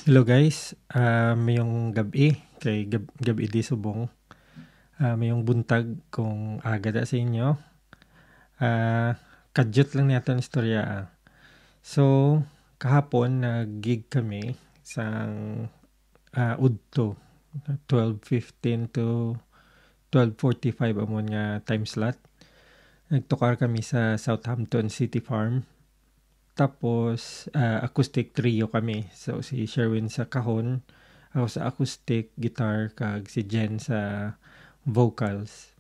Hello guys, mayong gabi kay gabi di subong. Mayong buntag kung aga da sa inyo. Kadyot lang natin istorya. So, kahapon nag-gig kami sa Udto 12:15 to 12:45 amon nga time slot. Nagtukar kami sa Southampton City Farm. Tapos, acoustic trio kami. So, si Sherwin sa kahon, ako sa acoustic, guitar, kag si Jen sa vocals.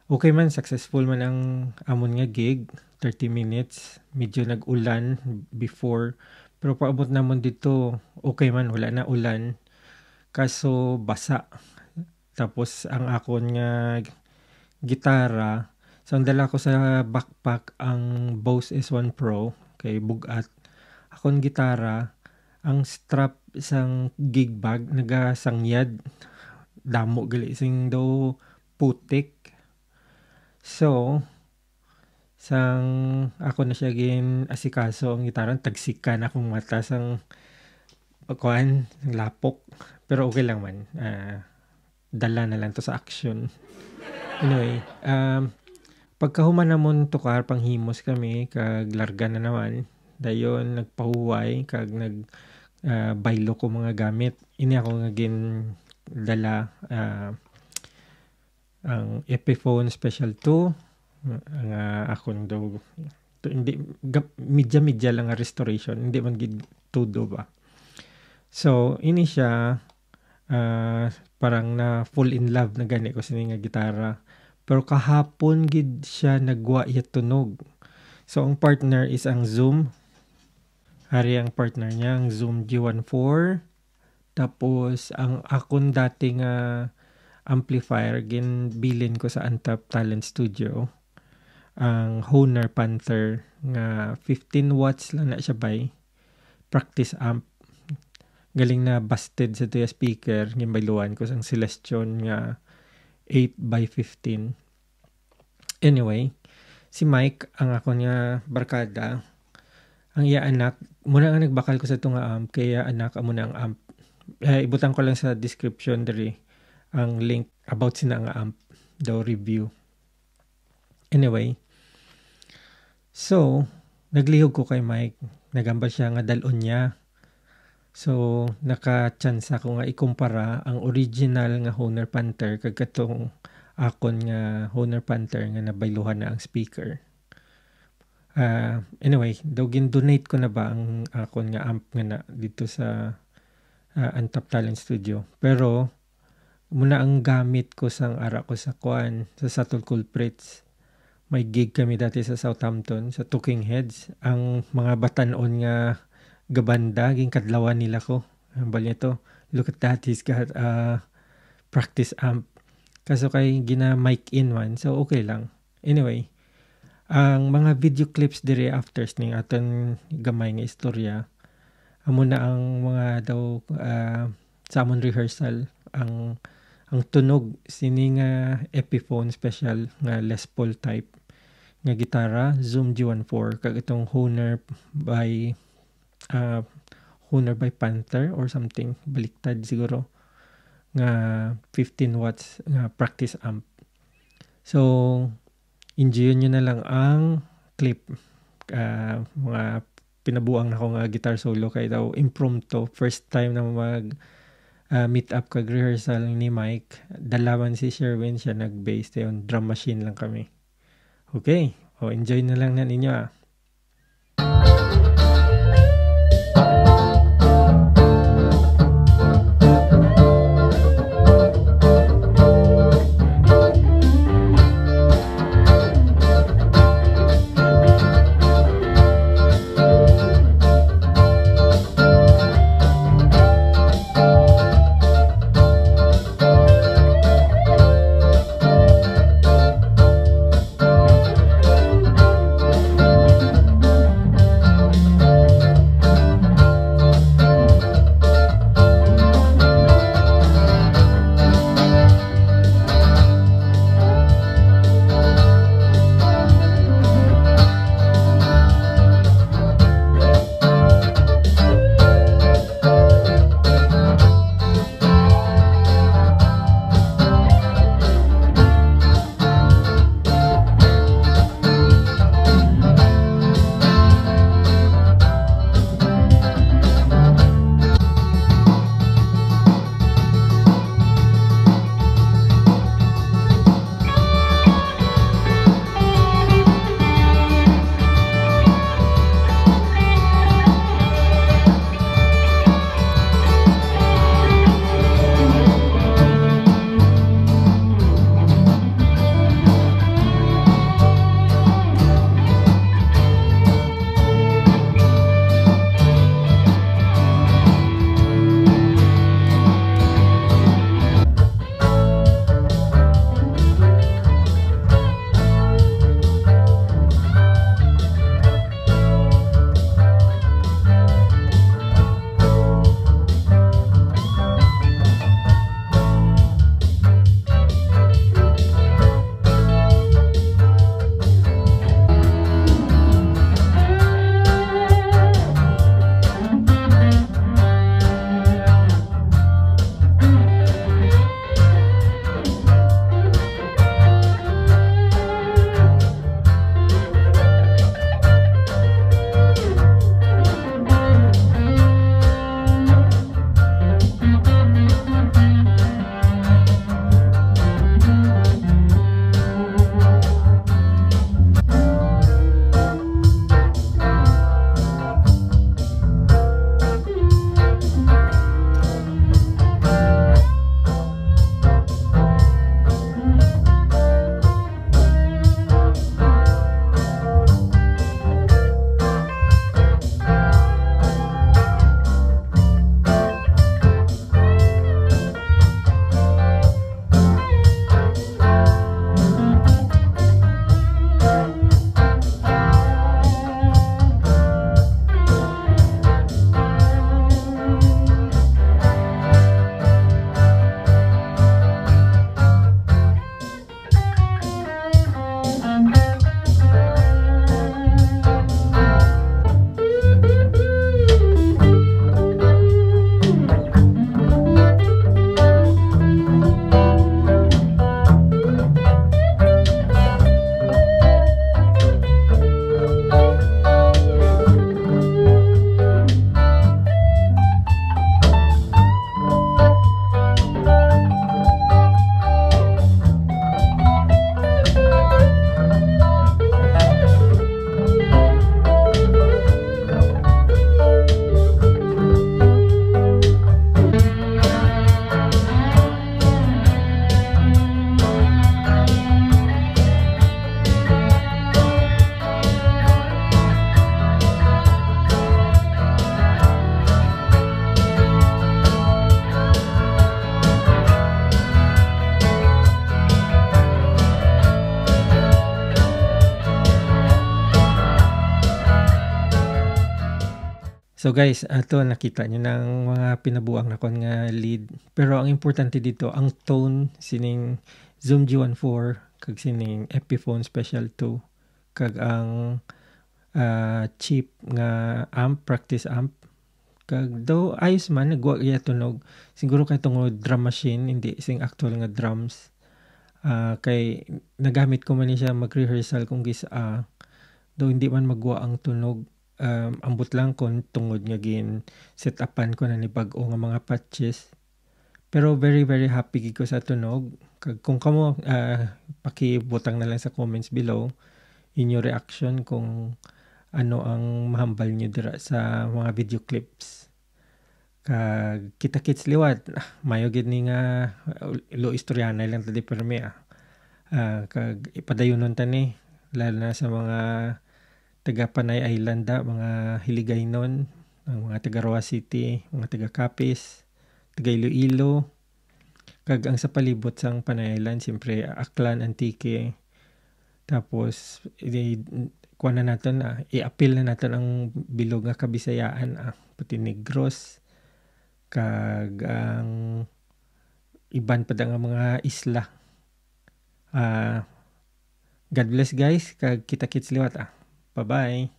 Okay man, successful man ang amon nga gig. 30 minutes. Medyo nag-ulan before. Pero paabot namon dito, okay man, wala na ulan. Kaso, basa. Tapos, ang akon nga gitara, so ang dala ko sa backpack ang Bose S1 Pro kay bugat. Akong gitara, ang strap isang gig bag nagasangyad. Damo gali sing daw putik. So, sang ako na siya gin asikaso ang gitara, tagsikan akong mata sang kuan, lapok. Pero okay lang man. Dala na lang to sa action. Anyway, pagkahuman namon tukar panghimos kami kag larga na naman. Dayon nagpahuway kag baylo ko mga gamit. Ini ako nga gin dala ang Epiphone Special 2 nga akon daw hindi medya lang nga restoration, hindi man gid todo ba. So ini siya parang na full in love na gani ko sini nga gitara. Pero kahapon gid siya nagwa iya tunog. So ang partner is ang Zoom. Hari ang partner niya ang Zoom G14. Tapos ang akon dati nga amplifier ginbilin ko sa Antap Talent Studio. Ang Hohner Panther nga 15 watts lang na siya bay. Practice amp. Galing na busted sa tuya speaker. Gimbayluan ko sang Celestion nga 8x15. Anyway, si Mike, ang ako niya barkada, ang iya anak, muna nga nagbakal ko sa itong amp, kaya anak, amo na ang amp. Ibutang ko lang sa description dari ang link about sina nga amp, daw review. Anyway, so, naglihog ko kay Mike, nagamba siya nga dalon niya. So, naka-chance ako nga ikumpara ang original nga Hohner Panther kag katong akon nga Hohner Panther nga nabayluhan na ang speaker. Anyway, daw gin-donate ko na ba ang akon nga amp nga na dito sa Antap Talent Studio. Pero, muna ang gamit ko sang ara ko sa kuan, sa Subtle Culprits. May gig kami dati sa Southampton, sa Talking Heads. Ang mga batanon nga gabanda, kadlawan nila ko. Bali nito, look at that, he's got practice amp. Kaso kay gina-mic in man, so okay lang. Anyway, ang mga video clips dire after ning aton gamay nga istorya, amo na ang mga daw sa amon rehearsal, ang tunog sini nga Epiphone Special nga Les Paul type nga gitara, Zoom G14, kag itong Hohner by Panther or something, baliktad siguro, nga 15 watts nga practice amp. So, enjoy nyo na lang ang clip. Mga pinabuang na ko nga guitar solo kay daw impromptu. First time na meet up kag rehearsal ni Mike. Dalawan si Sherwin, siya nag-bass. Tayon, drum machine lang kami. Okay, enjoy na lang na ninyo . So guys, ato nakita nyo ng mga pinabuang na kon nga lead. Pero ang importante dito, ang tone sining Zoom G14 kag sining Epiphone Special 2 kag ang cheap nga amp, practice amp. Kag daw ayos man, nagwa iya tunog. Siguro kay tungod drum machine, hindi sing actual nga drums. Kay nagamit ko man siya mag-rehearsal kung gisa. Daw hindi man magwa ang tunog. Ambot lang kon tungod nga gin set upan ko na ni bag-o nga mga patches. Pero very very happy gid ko sa tunog. Kag kung kamo pakibutang na lang sa comments below inyo reaction kung ano ang mahambal nyo dira sa mga video clips. Kag kita-kits liwat, mayo gid ni nga lo istoryanay lang tadi permi kag ipadayonon tani lalo na sa mga taga Panay Island mga Hiligaynon, ang mga taga Roa City, mga taga Capiz, taga Iloilo, kag ang sa palibot sang Panay Island, siyempre Aklan, Antique, tapos kuha na natin, i-appeal na natin ang bilog nga Kabisayaan, pati Negros, kag ang iban pa nga mga isla. God bless guys, kag kita-kits liwat. Bye-bye.